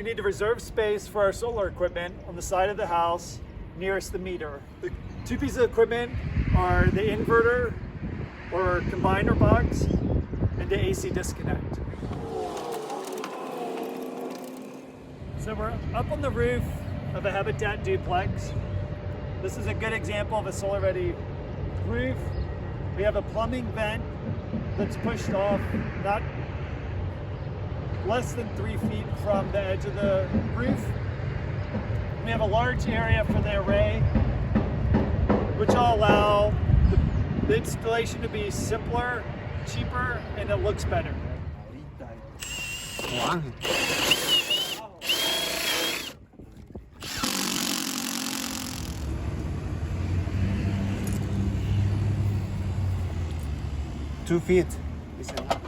need to reserve space for our solar equipment on the side of the house nearest the meter. The two pieces of equipment are the inverter or combiner box and the AC disconnect. So we're up on the roof of a Habitat duplex. This is a good example of a solar-ready roof. We have a plumbing vent that's pushed off not less than 3 feet from the edge of the roof. We have a large area for the array, which will allow the installation to be simpler, cheaper, and it looks better. Wow. 2 feet is enough.